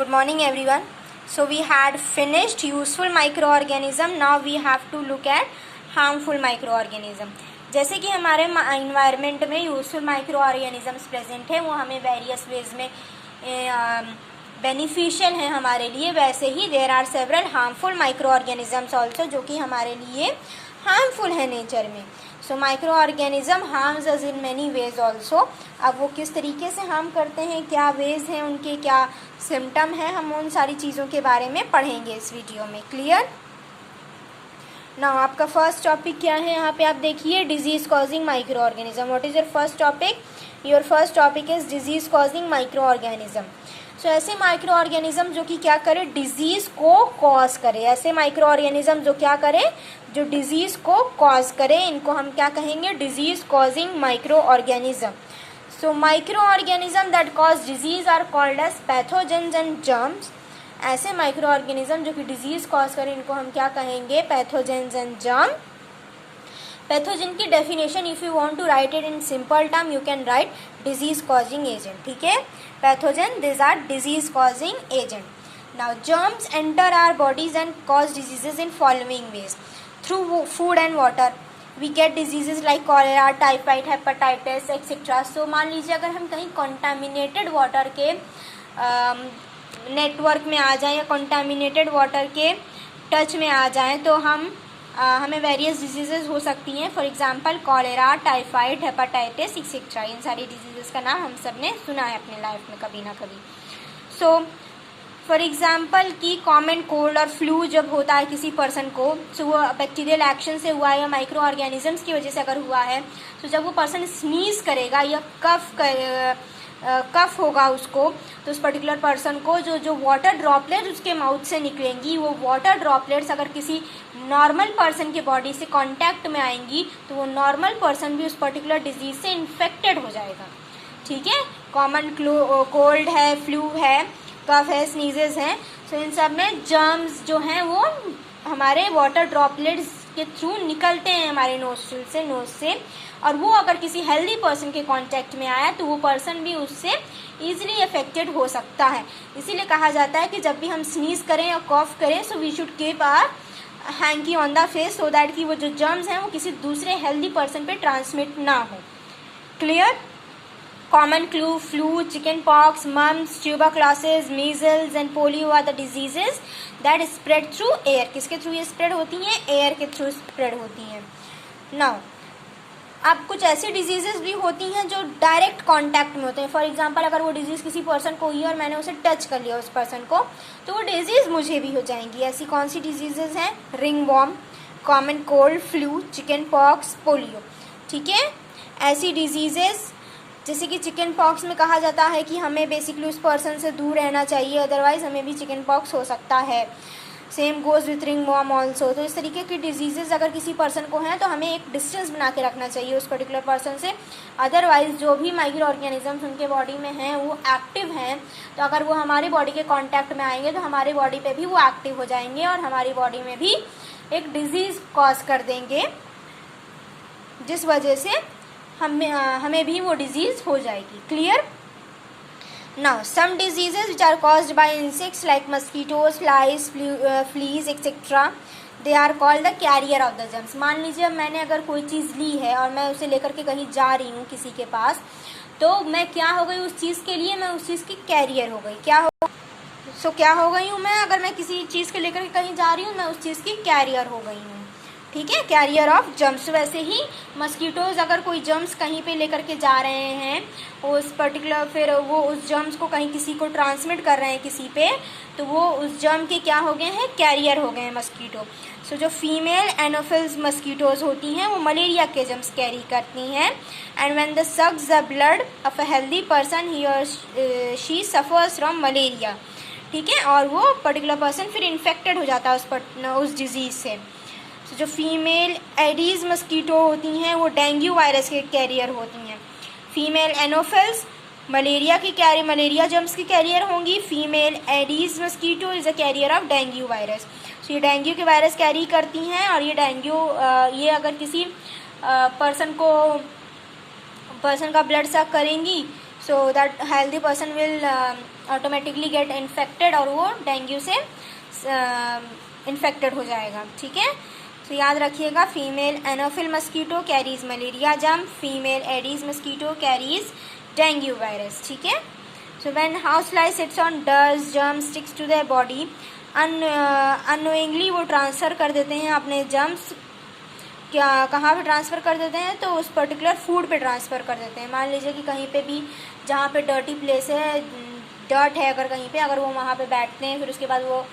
Good morning everyone. So we had finished useful microorganism. Now we have to look at harmful microorganism. जैसे कि हमारे environment में useful micro organisms present है, वो हमें various ways में बेनिफिशियल हैं हमारे लिए, वैसे ही there are several harmful micro organisms also जो कि हमारे लिए हार्मफुल है नेचर में. So micro organism harms us in many ways also. अब वो किस तरीके से हार्म करते हैं, क्या वेज हैं उनके, क्या सिम्टम हैं, हम उन सारी चीज़ों के बारे में पढ़ेंगे इस वीडियो में. क्लियर. नाउ आपका फर्स्ट टॉपिक क्या है, यहाँ पे आप देखिए disease causing micro organism. What is your first topic? Your first topic is disease causing micro organism. So ऐसे माइक्रो ऑर्गेनिज्म जो कि क्या करे, डिजीज को कॉज करे. ऐसे माइक्रो ऑर्गेनिज्म जो क्या करे, जो डिजीज को कॉज करे, इनको हम क्या कहेंगे, disease causing micro organism. So micro organism that cause disease are called as pathogens and germs. ऐसे माइक्रो ऑर्गेनिज्म जो कि डिजीज कॉज करें, इनको हम क्या कहेंगे, पैथोजेंस एंड जर्म. पैथोजन की definition if you want to write it in simple term, you can write disease causing agent. ठीक है, pathogen this are disease causing agent. Now germs enter our bodies and cause diseases in following ways. Through food and water we get diseases like cholera, typhoid, hepatitis etcetera. So मान लीजिए अगर हम कहीं contaminated water के network में आ जाएं या contaminated water के टच में आ जाएं, तो हमें वेरियस डिजीजेस हो सकती हैं. For example cholera, typhoid, hepatitis etcetera. इन सारी डिजीजेस का नाम हम सब ने सुना है अपने लाइफ में कभी ना कभी. सो फॉर एग्जांपल कि कॉमन कोल्ड और फ्लू जब होता है किसी पर्सन को, तो वो बैक्टीरियल एक्शन से हुआ है या माइक्रो ऑर्गेनिजम्स की वजह से अगर हुआ है, तो जब वो पर्सन स्नीज करेगा या कफ होगा उसको, तो उस पर्टिकुलर पर्सन को जो वाटर ड्रॉपलेट उसके माउथ से निकलेंगी, वो वाटर ड्रॉपलेट्स अगर किसी नॉर्मल पर्सन के बॉडी से कांटेक्ट में आएंगी, तो वो नॉर्मल पर्सन भी उस पर्टिकुलर डिजीज से इन्फेक्टेड हो जाएगा. ठीक है, कॉमन कोल्ड है, फ्लू है, कफ है, स्नीजेस हैं. सो इन सब में जर्म्स जो हैं वो हमारे वाटर ड्रॉपलेट्स के थ्रू निकलते हैं हमारे नोस्ट्रिल से, नोज से, और वो अगर किसी हेल्दी पर्सन के कांटेक्ट में आया तो वो पर्सन भी उससे ईजिली अफेक्टेड हो सकता है. इसीलिए कहा जाता है कि जब भी हम स्नीज करें या कॉफ करें, so we should keep our hanky on the face so that कि वो जो जर्म्स हैं वो किसी दूसरे हेल्दी पर्सन पे ट्रांसमिट ना हो. Clear. Common flu, chickenpox, mumps, tuberculosis, measles and polio are the diseases that spread through air. किसके थ्रू ये स्प्रेड होती हैं? एयर के थ्रू स्प्रेड होती हैं. नाउ अब कुछ ऐसी डिजीजेस भी होती हैं जो डायरेक्ट कांटेक्ट में होते हैं. फॉर एग्जांपल अगर वो डिजीज किसी पर्सन को हुई और मैंने उसे टच कर लिया उस पर्सन को, तो वो डिजीज मुझे भी हो जाएंगी. ऐसी कौन सी डिजीजेस हैं? Ringworm, common cold, flu, chickenpox, polio. ठीक है, ऐसी डिजीजेस जैसे कि चिकन पॉक्स में कहा जाता है कि हमें बेसिकली उस पर्सन से दूर रहना चाहिए, अदरवाइज हमें भी चिकन पॉक्स हो सकता है. Same goes with ringworm also. तो इस तरीके की डिजीजेस अगर किसी पर्सन को हैं तो हमें एक डिस्टेंस बना के रखना चाहिए उस पर्टिकुलर पर्सन से. अदरवाइज जो भी माइक्रो ऑर्गेनिजम्स उनके बॉडी में हैं वो एक्टिव हैं, तो अगर वो हमारी बॉडी के कांटेक्ट में आएंगे तो हमारी बॉडी पे भी वो एक्टिव हो जाएंगे और हमारी बॉडी में भी एक डिजीज कॉज कर देंगे, जिस वजह से हमें भी वो डिजीज हो जाएगी. Clear. Now, some diseases which are caused by insects like mosquitoes, flies, fleas, etc. They are called the carrier of the germs. मान लीजिए मैंने अगर कोई चीज़ ली है और मैं उसे लेकर के कहीं जा रही हूँ किसी के पास, तो मैं क्या हो गई उस चीज़ के लिए, मैं उस चीज़ की कैरियर हो गई. क्या हो गई हूँ मैं? अगर मैं किसी चीज़ के लेकर के कहीं जा रही हूँ, मैं उस चीज़ की कैरियर हो गई हूँ. ठीक है, कैरियर ऑफ जर्म्स. वैसे ही मस्कीटोज अगर कोई जर्म्स कहीं पे लेकर के जा रहे हैं उस पर्टिकुलर, फिर वो उस जर्म्स को कहीं किसी को ट्रांसमिट कर रहे हैं किसी पे, तो वो उस जर्म के क्या हो गए हैं, कैरियर हो गए हैं मस्कीटो. सो जो फीमेल एनोफिल्स मस्कीटोज होती हैं वो मलेरिया के जर्म्स कैरी करती हैं. And when the sucks the blood of a healthy person he or she suffers from malaria. ठीक है, और वो पर्टिकुलर पर्सन फिर इन्फेक्टेड हो जाता है उस डिजीज़ से. जो फीमेल एडीज मस्कीटो होती हैं वो डेंगू वायरस के कैरियर होती हैं. फीमेल एनोफिल्स मलेरिया जर्म्स की कैरियर होंगी. Female Aedes mosquito is a carrier of dengue virus. तो ये डेंगू के वायरस कैरी करती हैं, और ये अगर किसी पर्सन का ब्लड सक करेंगी, so that healthy person will automatically get infected और वो डेंगू से इन्फेक्टेड हो जाएगा, ठीक है। तो याद रखिएगा, female anopheles mosquito carries malaria germ, female Aedes mosquito carries dengue virus, ठीक है। So when house fly sits on dust germ sticks to their body, unknowingly वो ट्रांसफ़र कर देते हैं अपने जर्म्स, क्या कहाँ पे ट्रांसफ़र कर देते हैं, तो उस पर्टिकुलर फूड पे ट्रांसफ़र कर देते हैं। मान लीजिए कि कहीं पे भी जहाँ पे डर्टी प्लेस है, डर्ट है अगर कहीं पे, अगर वो वहाँ पे बैठते हैं, फिर उसके बाद वो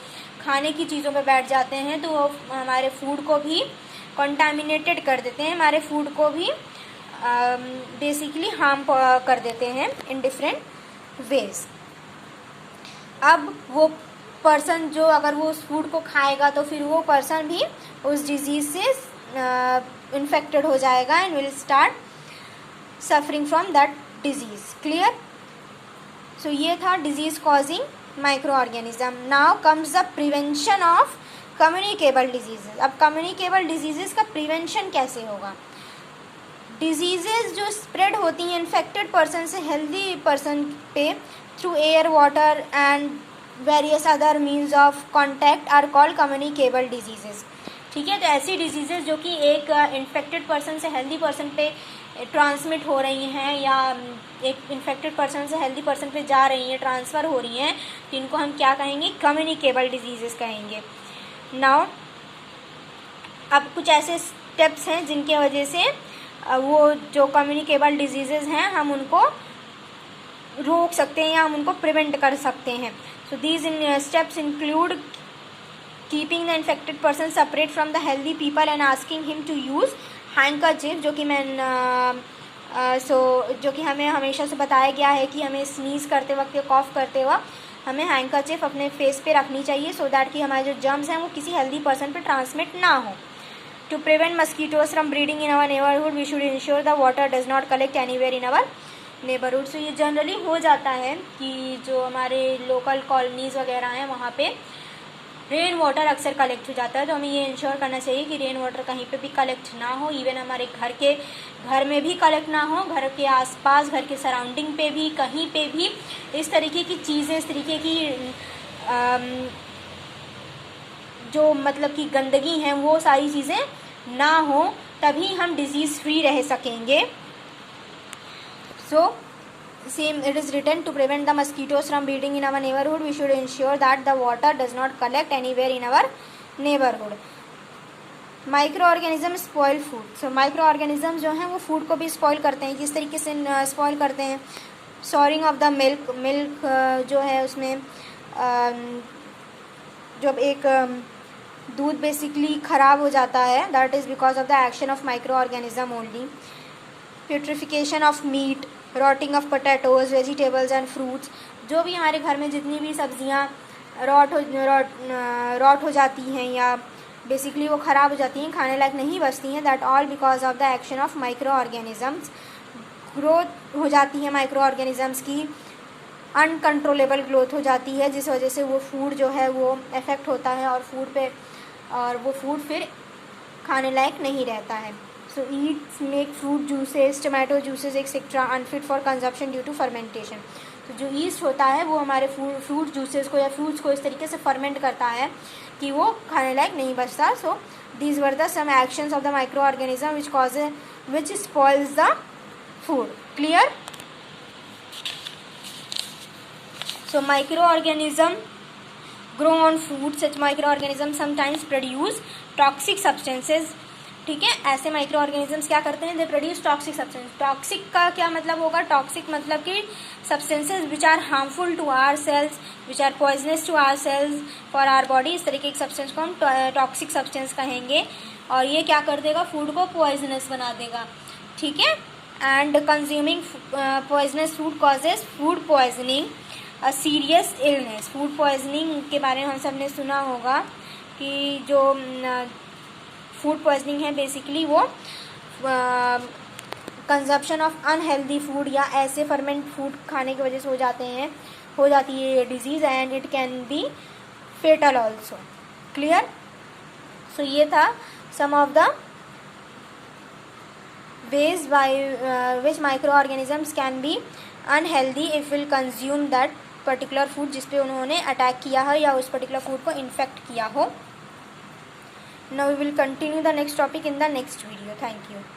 खाने की चीज़ों पे बैठ जाते हैं, तो वो हमारे फूड को भी कंटामिनेटेड कर देते हैं, हमारे फूड को भी बेसिकली हार्म कर देते हैं इन डिफरेंट वेज। अब वो पर्सन जो अगर वो उस फूड को खाएगा तो फिर वो पर्सन भी उस डिजीज़ से इन्फेक्टेड हो जाएगा and will start suffering from that disease, clear. So ये था disease causing micro organism. Now comes the prevention of communicable diseases. अब कम्युनिकेबल डिजीजेज का प्रिवेंशन कैसे होगा? डिजीजेज जो स्प्रेड होती हैं इन्फेक्टेड पर्सन से हेल्दी पर्सन पे through air, water and various other means of contact are called communicable diseases, ठीक है। तो ऐसी डिजीजेज जो कि एक इन्फेक्टेड पर्सन से हेल्दी पर्सन पे ट्रांसमिट हो रही हैं या एक इन्फेक्टेड पर्सन से हेल्दी पर्सन पे जा रही हैं, ट्रांसफ़र हो रही हैं, तो इनको हम क्या कहेंगे? कम्युनिकेबल डिजीजेस कहेंगे। नाउ अब कुछ ऐसे स्टेप्स हैं जिनके वजह से वो जो कम्युनिकेबल डिजीजेस हैं हम उनको रोक सकते हैं या हम उनको प्रिवेंट कर सकते हैं। So these steps include keeping the infected person separate from the healthy people and asking him to use handkerchief, जो कि जो कि हमें हमेशा से बताया गया है कि हमें स्नीज़ करते वक्त या कॉफ करते वक्त हमें हैंकरचिफ अपने फेस पे रखनी चाहिए, सो दैट कि हमारे जो जर्म्स हैं वो किसी हेल्दी पर्सन पे ट्रांसमिट ना हो। To prevent mosquitoes from breeding in our neighbourhood we should ensure the water does not collect anywhere in our neighbourhood. So ये जनरली हो जाता है कि जो हमारे लोकल कॉलोनीज़ वगैरह हैं वहाँ पे रेन वाटर अक्सर कलेक्ट हो जाता है, तो हमें ये इंश्योर करना चाहिए कि रेन वाटर कहीं पे भी कलेक्ट ना हो, इवन हमारे घर में भी कलेक्ट ना हो, घर के आसपास, घर के सराउंडिंग पे भी, कहीं पे भी इस तरीके की चीज़ें, इस तरीके की जो मतलब कि गंदगी हैं वो सारी चीज़ें ना हो, तभी हम डिजीज़ फ्री रह सकेंगे। सो same it is written to prevent the mosquitoes from breeding in our neighborhood we should ensure that the water does not collect anywhere in our neighborhood. Micro spoil food. So micro organism जो हैं वो food को भी spoil करते हैं। किस तरीके से स्पॉइल करते हैं? सॉरिंग ऑफ द मिल्क जो है उसमें जब एक दूध बेसिकली ख़राब हो जाता है, that is because of the action of micro organism only. Putrefaction of meat, rotting of potatoes, vegetables and fruits, जो भी हमारे घर में जितनी भी सब्जियां रॉट हो जाती हैं या बेसिकली वो ख़राब हो जाती हैं, खाने लायक नहीं बचती हैं, that all because of the action of micro organisms. Growth हो जाती है माइक्रो ऑर्गेनिजम्स की, अनकंट्रोलेबल ग्रोथ हो जाती है, जिस वजह से वो फूड जो है वो इफ़ेक्ट होता है और वो फूड फिर खाने लायक नहीं रहता है। So eats make fruit juices, tomato juices etc. unfit for consumption due to fermentation. तो जो ईस्ट होता है वो हमारे फ्रूट जूसेस को या फ्रूट्स को इस तरीके से फर्मेंट करता है कि वो खाने लायक नहीं बचता। So these were the some actions of the microorganism which spoils the food, clear. So micro organism grow on food, such microorganism sometimes produce toxic substances, ठीक है। ऐसे माइक्रो ऑर्गेनिजम्स क्या करते हैं? They produce toxic substance. Toxic का क्या मतलब होगा? टॉक्सिक मतलब कि substances which are harmful to our cells, which are poisonous to our cells for our body, इस तरीके के सब्सटेंस को हम टॉक्सिक सब्सटेंस कहेंगे। और ये क्या कर देगा? फूड को पॉइजनस बना देगा, ठीक है। And consuming poisonous food causes food poisoning, a serious illness. Food poisoning के बारे में हम सब ने सुना होगा कि जो फूड पॉइजनिंग है बेसिकली वो कंजप्शन ऑफ अनहेल्दी फूड या ऐसे फर्मेंट फूड खाने की वजह से हो जाती है ये disease, and it can be fatal also, clear. So ये था some of the ways by which micro organisms can be unhealthy if will consume that particular food जिस पे उन्होंने अटैक किया है या उस पर्टिकुलर फूड को इन्फेक्ट किया हो. Now we will continue the next topic in the next video. Thank you.